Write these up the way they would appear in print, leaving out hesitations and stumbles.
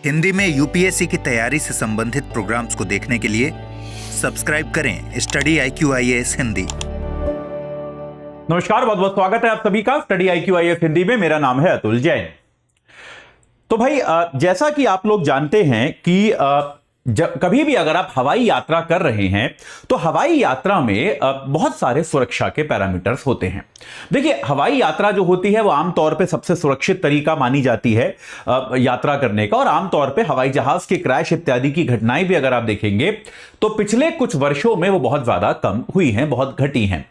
हिंदी में यूपीएससी की तैयारी से संबंधित प्रोग्राम्स को देखने के लिए सब्सक्राइब करें स्टडी IQ-IAS हिंदी। नमस्कार, बहुत बहुत स्वागत है आप सभी का स्टडी IQ-IAS हिंदी में। मेरा नाम है अतुल जैन। तो भाई जैसा कि आप लोग जानते हैं कि कभी भी अगर आप हवाई यात्रा कर रहे हैं तो हवाई यात्रा में बहुत सारे सुरक्षा के पैरामीटर्स होते हैं। देखिए, हवाई यात्रा जो होती है वो आमतौर पे सबसे सुरक्षित तरीका मानी जाती है यात्रा करने का, और आमतौर पे हवाई जहाज के क्रैश इत्यादि की घटनाएं भी अगर आप देखेंगे तो पिछले कुछ वर्षों में वो बहुत ज्यादा कम हुई हैं, बहुत घटी हैं।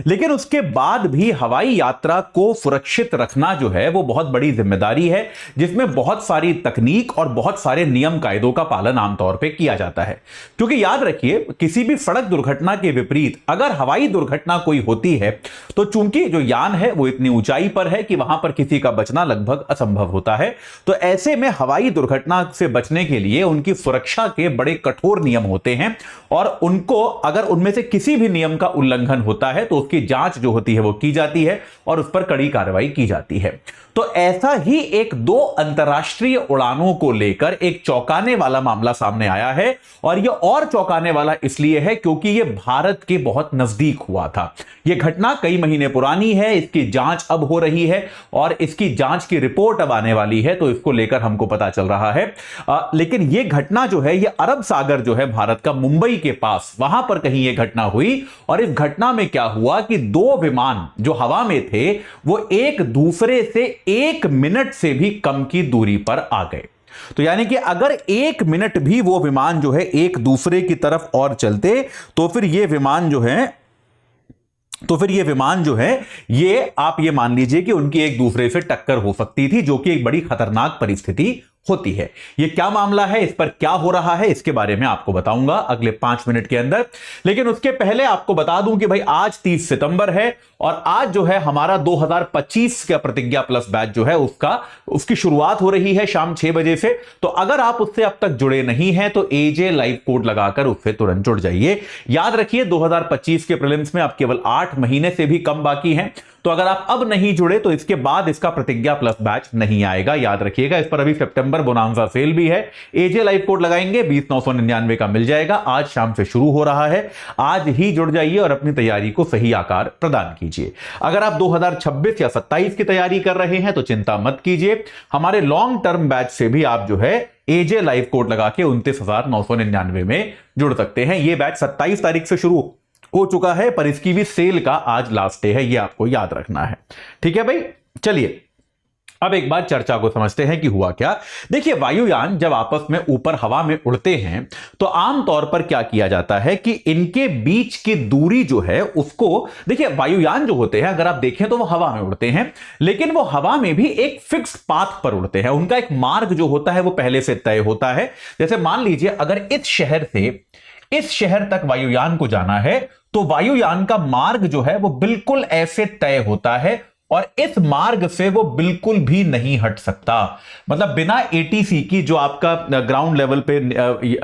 लेकिन उसके बाद भी हवाई यात्रा को सुरक्षित रखना जो है वो बहुत बड़ी जिम्मेदारी है, जिसमें बहुत सारी तकनीक और बहुत सारे नियम कायदों का पालन आमतौर पे किया जाता है। क्योंकि याद रखिए, किसी भी सड़क दुर्घटना के विपरीत अगर हवाई दुर्घटना कोई होती है तो चूंकि जो यान है वो इतनी ऊंचाई पर है कि वहां पर किसी का बचना लगभग असंभव होता है। तो ऐसे में हवाई दुर्घटना से बचने के लिए उनकी सुरक्षा के बड़े कठोर नियम होते हैं, और उनको अगर उनमें से किसी भी नियम का उल्लंघन होता है तो उसकी जांच जो होती है वो की जाती है और उस पर कड़ी कार्रवाई की जाती है। तो ऐसा ही एक दो अंतर्राष्ट्रीय उड़ानों को लेकर एक चौंकाने वाला मामला सामने आया है, और यह और चौंकाने वाला इसलिए है क्योंकि यह भारत के बहुत नजदीक हुआ था। यह घटना कई महीने पुरानी है, इसकी जांच अब हो रही है और इसकी जांच की रिपोर्ट अब आने वाली है, तो इसको लेकर हमको पता चल रहा है। लेकिन यह घटना जो है यह अरब सागर जो है भारत का, मुंबई के पास, वहां पर कहीं यह घटना हुई। और इस घटना में क्या हुआ कि दो विमान जो हवा में थे वो एक दूसरे से 1 मिनट से भी कम की दूरी पर आ गए। तो यानी कि अगर 1 मिनट भी वो विमान जो है एक दूसरे की तरफ और चलते तो फिर ये विमान जो है ये आप ये मान लीजिए कि उनकी एक दूसरे से टक्कर हो सकती थी, जो कि एक बड़ी खतरनाक परिस्थिति होती है। यह क्या मामला है, इस पर क्या हो रहा है, इसके बारे में आपको बताऊंगा अगले 5 मिनट के अंदर। लेकिन उसके पहले आपको बता दूं कि भाई आज 30 सितंबर है और आज जो है हमारा 2025 का प्रतिज्ञा प्लस बैच जो है उसकी शुरुआत हो रही है शाम 6 बजे से। तो अगर आप उससे अब तक जुड़े नहीं हैं तो AJ लाइव कोड लगाकर उससे तुरंत जुड़ जाइए। याद रखिए, 2025 के प्रीलिम्स में अब केवल 8 महीने से भी कम बाकी हैं। तो अगर आप अब नहीं जुड़े तो इसके बाद इसका प्रतिज्ञा प्लस बैच नहीं आएगा, याद रखिएगा। इस पर अभी सितंबर बोनांजा सेल भी है। AJ लाइव कोड लगाएंगे 20,999 का मिल जाएगा। आज शाम से शुरू हो रहा है, आज ही जुड़ जाइए और अपनी तैयारी को सही आकार प्रदान कीजिए। अगर आप 2026 या 27 की तैयारी कर रहे हैं तो चिंता मत कीजिए, हमारे लॉन्ग टर्म बैच से भी आप जो है AJ लाइव कोड लगा के 29,999 में जुड़ सकते हैं। यह बैच 27 तारीख से शुरू हो चुका है, पर इसकी भी सेल का आज लास्ट डे है, यह आपको याद रखना है। ठीक है भाई, चलिए अब एक बार चर्चा को समझते हैं कि हुआ क्या। देखिए, वायुयान जब आपस में ऊपर हवा में उड़ते हैं तो आमतौर पर क्या किया जाता है कि इनके बीच की दूरी जो है उसको, देखिए वायुयान जो होते हैं अगर आप देखें तो वो हवा में उड़ते हैं, लेकिन वो हवा में भी एक फिक्स पाथ पर उड़ते हैं। उनका एक मार्ग जो होता है वो पहले से तय होता है। जैसे मान लीजिए अगर इस शहर से इस शहर तक वायुयान को जाना है तो वायुयान का मार्ग जो है वो बिल्कुल ऐसे तय होता है और इस मार्ग से वो बिल्कुल भी नहीं हट सकता। मतलब बिना ATC की, जो आपका ग्राउंड लेवल पे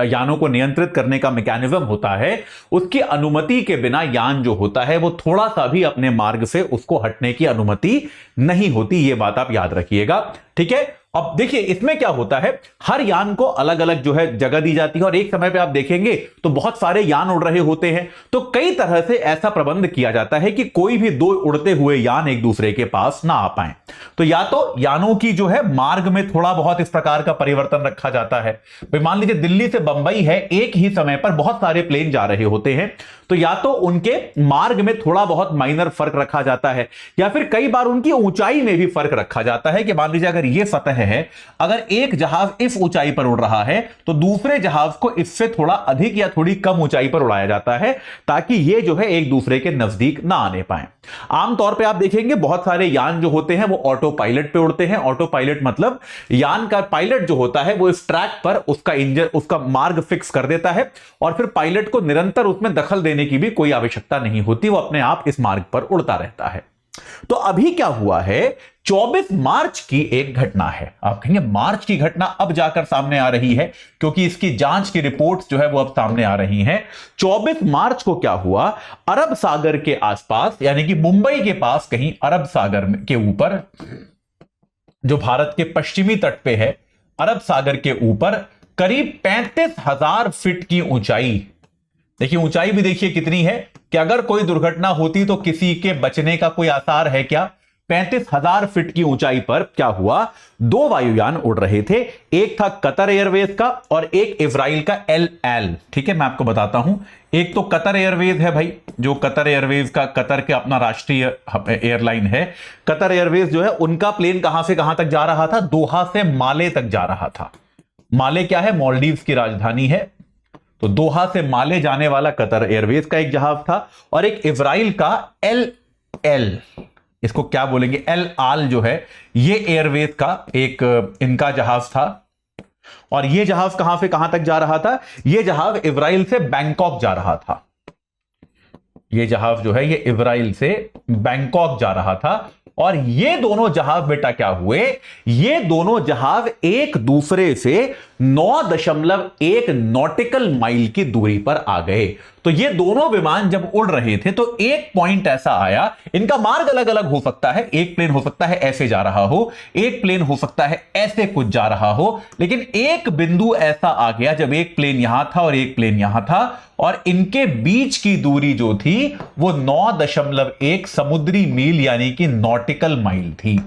यानों को नियंत्रित करने का मैकेनिज्म होता है, उसकी अनुमति के बिना यान जो होता है वो थोड़ा सा भी अपने मार्ग से उसको हटने की अनुमति नहीं होती। ये बात आप याद रखिएगा, ठीक है। अब देखिए इसमें क्या होता है, हर यान को अलग अलग जो है जगह दी जाती है और एक समय पे आप देखेंगे तो बहुत सारे यान उड़ रहे होते हैं। तो कई तरह से ऐसा प्रबंध किया जाता है कि कोई भी दो उड़ते हुए यान एक दूसरे के पास ना आ पाए। तो या तो यानों की जो है मार्ग में थोड़ा बहुत इस प्रकार का परिवर्तन रखा जाता है। मान लीजिए दिल्ली से बंबई है, एक ही समय पर बहुत सारे प्लेन जा रहे होते हैं, तो या तो उनके मार्ग में थोड़ा बहुत माइनर फर्क रखा जाता है, या फिर कई बार उनकी ऊंचाई में भी फर्क रखा जाता है कि मान लीजिए अगर यह सतह है, अगर एक जहाज इस ऊंचाई पर उड़ रहा है तो दूसरे जहाज को इससे थोड़ा अधिक या थोड़ी कम ऊंचाई पर उड़ाया जाता है, ताकि ये जो है एक दूसरे के नजदीक ना आने पाए। आमतौर पे आप देखेंगे बहुत सारे यान जो होते हैं वो ऑटो पायलट पे उड़ते हैं। ऑटो पायलट मतलब यान का पायलट जो होता है वो इस ट्रैक पर उसका इंजन, उसका मार्ग फिक्स कर देता है और फिर पायलट को निरंतर उसमें दखल देने की भी कोई आवश्यकता नहीं होती, वो अपने आप इस मार्ग पर उड़ता रहता है। तो अभी क्या हुआ है, 24 मार्च की एक घटना है। आप कहेंगे मार्च की घटना अब जाकर सामने आ रही है, क्योंकि इसकी जांच की रिपोर्ट्स जो है वो अब सामने आ रही हैं। 24 मार्च को क्या हुआ, अरब सागर के आसपास, यानी कि मुंबई के पास कहीं अरब सागर के ऊपर, जो भारत के पश्चिमी तट पे है, अरब सागर के ऊपर करीब 35,000 फीट की ऊंचाई। देखिए ऊंचाई भी देखिए कितनी है कि अगर कोई दुर्घटना होती तो किसी के बचने का कोई आसार है क्या। 35,000 फीट की ऊंचाई पर क्या हुआ, दो वायुयान उड़ रहे थे, एक था कतर एयरवेज का और एक इजराइल का एल। ठीक है, मैं आपको बताता हूं। एक तो कतर एयरवेज है भाई, जो कतर एयरवेज का, कतर के अपना राष्ट्रीय एयरलाइन है। कतर एयरवेज जो है उनका प्लेन कहां से कहां तक जा रहा था, दोहा से माले तक जा रहा था। माले क्या है, मालदीव्स की राजधानी है। तो दोहा से माले जाने वाला कतर एयरवेज का एक जहाज था और एक इजराइल का एल, इसको क्या बोलेंगे, एल आल जो है, ये एयरवेज का एक इनका जहाज था। और ये जहाज कहां से कहां तक जा रहा था, ये जहाज इजराइल से बैंकॉक जा रहा था। ये जहाज जो है ये इजराइल से बैंकॉक जा रहा था। और ये दोनों जहाज बेटा क्या हुए, ये दोनों जहाज एक दूसरे से 9.1 नॉटिकल माइल की दूरी पर आ गए। तो ये दोनों विमान जब उड़ रहे थे तो एक पॉइंट ऐसा आया, इनका मार्ग अलग अलग हो सकता है, एक प्लेन हो सकता है ऐसे जा रहा हो, एक प्लेन हो सकता है ऐसे कुछ जा रहा हो, लेकिन एक बिंदु ऐसा आ गया जब एक प्लेन यहां था और एक प्लेन यहां था और इनके बीच की दूरी जो थी वो 9.1 समुद्री मील यानी कि नॉटिकल माइल थी।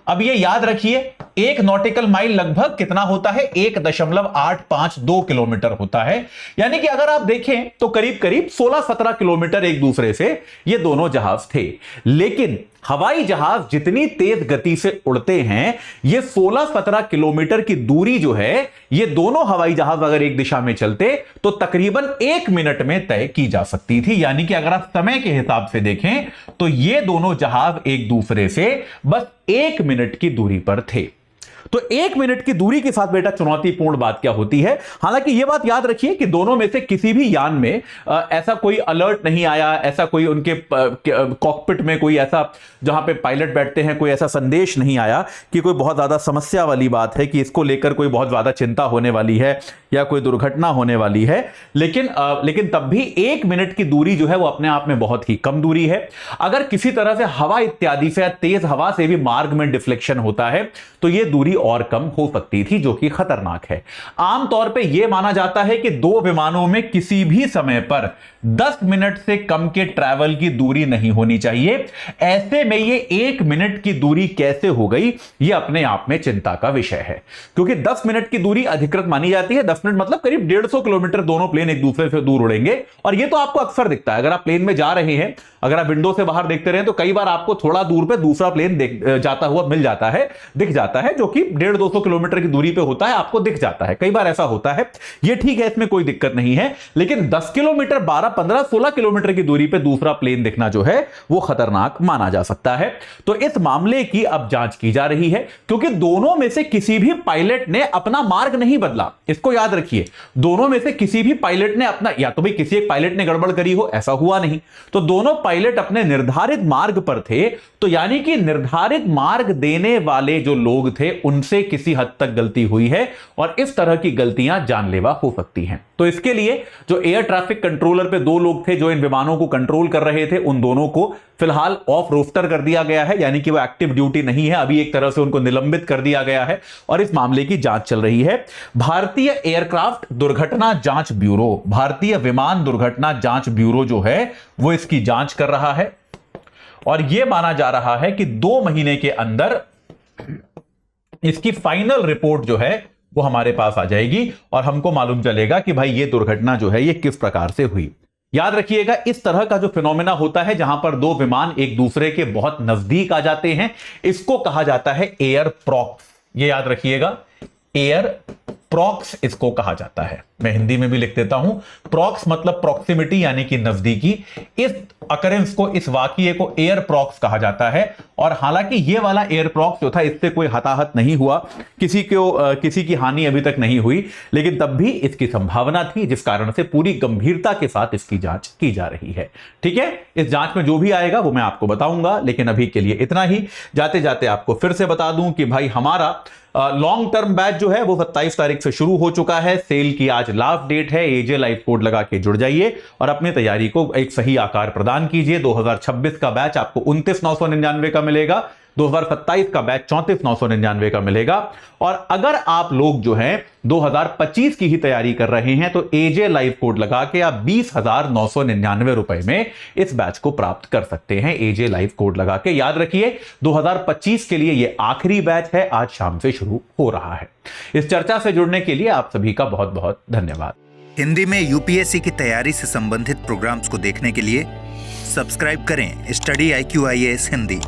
अब ये याद रखिए, एक नॉटिकल माइल लगभग कितना होता है, 1.852 किलोमीटर होता है। यानी कि अगर आप देखें तो करीब करीब 16-17 किलोमीटर एक दूसरे से ये दोनों जहाज थे। लेकिन हवाई जहाज जितनी तेज गति से उड़ते हैं, ये 16-17 किलोमीटर की दूरी जो है, ये दोनों हवाई जहाज अगर एक दिशा में चलते तो तकरीबन 1 मिनट में तय की जा सकती थी। यानी कि अगर आप समय के हिसाब से देखें तो ये दोनों जहाज एक दूसरे से बस 1 मिनट की दूरी पर थे। तो 1 मिनट की दूरी के साथ बेटा चुनौतीपूर्ण बात क्या होती है। हालांकि यह बात याद रखिए कि दोनों में से किसी भी यान में ऐसा कोई अलर्ट नहीं आया, ऐसा कोई उनके कॉकपिट में कोई ऐसा, जहां पे पायलट बैठते हैं, कोई ऐसा संदेश नहीं आया कि कोई बहुत ज्यादा समस्या वाली बात है, कि इसको लेकर कोई बहुत ज्यादा चिंता होने वाली है या कोई दुर्घटना होने वाली है। लेकिन तब भी 1 मिनट की दूरी जो है वो अपने आप में बहुत ही कम दूरी है। अगर किसी तरह से हवा इत्यादि से, तेज हवा से भी मार्ग में डिफ्लेक्शन होता है तो यह दूरी और कम हो सकती थी, जो कि खतरनाक है। आमतौर पे यह माना जाता है कि दो विमानों में किसी भी समय पर 10 मिनट से कम के ट्रैवल की दूरी नहीं होनी चाहिए। ऐसे में ये 1 मिनट की दूरी कैसे हो गई, यह अपने आप में चिंता का विषय है, क्योंकि 10 मिनट की दूरी अधिकृत मानी जाती है। 10 मिनट मतलब करीब 150 किलोमीटर दोनों प्लेन एक दूसरे से दूर उड़ेंगे। और यह तो आपको अक्सर दिखता है, अगर आप प्लेन में जा रहे हैं, अगर आप विंडो से बाहर देखते रहे तो कई बार आपको थोड़ा दूर पे दूसरा प्लेन जाता हुआ मिल जाता है, दिख जाता है, जो कि 150-200 किलोमीटर की दूरी पे होता है, आपको दिख जाता है। कई बार ऐसा होता है, ये ठीक है, इसमें कोई दिक्कत नहीं है। लेकिन 10 किलोमीटर, 12, 15, 16 किलोमीटर की दूरी पे दूसरा प्लेन दिखना जो है वो खतरनाक माना जा सकता है। तो इस मामले की अब जांच की जा रही है, क्योंकि दोनों में से किसी भी पायलट ने अपना मार्ग नहीं बदला। इसको याद रखिए, दोनों में से किसी भी पायलट ने अपना, या तो भाई किसी एक पायलट ने गड़बड़ करी हो, ऐसा हुआ नहीं, तो दोनों पायलट अपने निर्धारित मार्ग पर थे। तो यानी कि निर्धारित मार्ग देने वाले जो लोग थे उनसे किसी हद तक गलती हुई है, और इस तरह की गलतियां जानलेवा हो सकती हैं। तो इसके लिए जो एयर ट्रैफिक कंट्रोलर पे 2 लोग थे जो इन विमानों को कंट्रोल कर रहे थे, उन दोनों को फिलहाल ऑफ रोस्टर कर दिया गया है, यानी कि वो एक्टिव ड्यूटी नहीं है। अभी एक तरह से उनको निलंबित कर दिया गया है और इस मामले की जांच चल रही है। भारतीय एयरक्राफ्ट दुर्घटना जांच ब्यूरो, भारतीय विमान दुर्घटना जांच ब्यूरो जो है वो इसकी जांच कर रहा है, और यह माना जा रहा है कि 2 महीने के अंदर इसकी फाइनल रिपोर्ट जो है वो हमारे पास आ जाएगी और हमको मालूम चलेगा कि भाई ये दुर्घटना जो है ये किस प्रकार से हुई। याद रखिएगा, इस तरह का जो फिनोमेना होता है जहां पर 2 विमान एक दूसरे के बहुत नजदीक आ जाते हैं, इसको कहा जाता है एयर प्रॉक्स। ये याद रखिएगा, एयर प्रॉक्स इसको कहा जाता है। मैं हिंदी में भी लिख देता हूं, प्रॉक्स मतलब प्रॉक्सिमिटी यानी कि नजदीकी। इस अकरेंस को, इस वाकये को एयर प्रॉक्स कहा जाता है। और हालांकि ये वाला एयर प्रॉक्स जो था, इससे कोई हताहत नहीं हुआ, किसी की हानि अभी तक नहीं हुई, लेकिन तब भी इसकी संभावना थी, जिस कारण से पूरी गंभीरता के साथ इसकी जांच की जा रही है। ठीक है, इस जांच में जो भी आएगा वो मैं आपको बताऊंगा, लेकिन अभी के लिए इतना ही। जाते जाते आपको फिर से बता दूं कि भाई हमारा लॉन्ग टर्म बैच जो है वो 27 तारीख से शुरू हो चुका है। सेल की आज लास्ट डेट है। एजे लाइव कोड लगा के जुड़ जाइए और अपनी तैयारी को एक सही आकार प्रदान कीजिए। 2026 का बैच आपको 29,999 का मिलेगा, 2027 का बैच 34,999 का मिलेगा। और अगर आप लोग जो हैं 2025 की ही तैयारी कर रहे हैं तो एजे लाइव कोड लगा के आप 20,999 रुपए में इस बैच को प्राप्त कर सकते हैं। एजे लाइव कोड लगा के, याद रखिए 2025 के लिए यह आखिरी बैच है, आज शाम से शुरू हो रहा है। इस चर्चा से जुड़ने के लिए आप सभी का बहुत बहुत धन्यवाद। हिंदी में यूपीएससी की तैयारी से संबंधित प्रोग्राम्स को देखने के लिए सब्सक्राइब करें स्टडी IQ IAS हिंदी।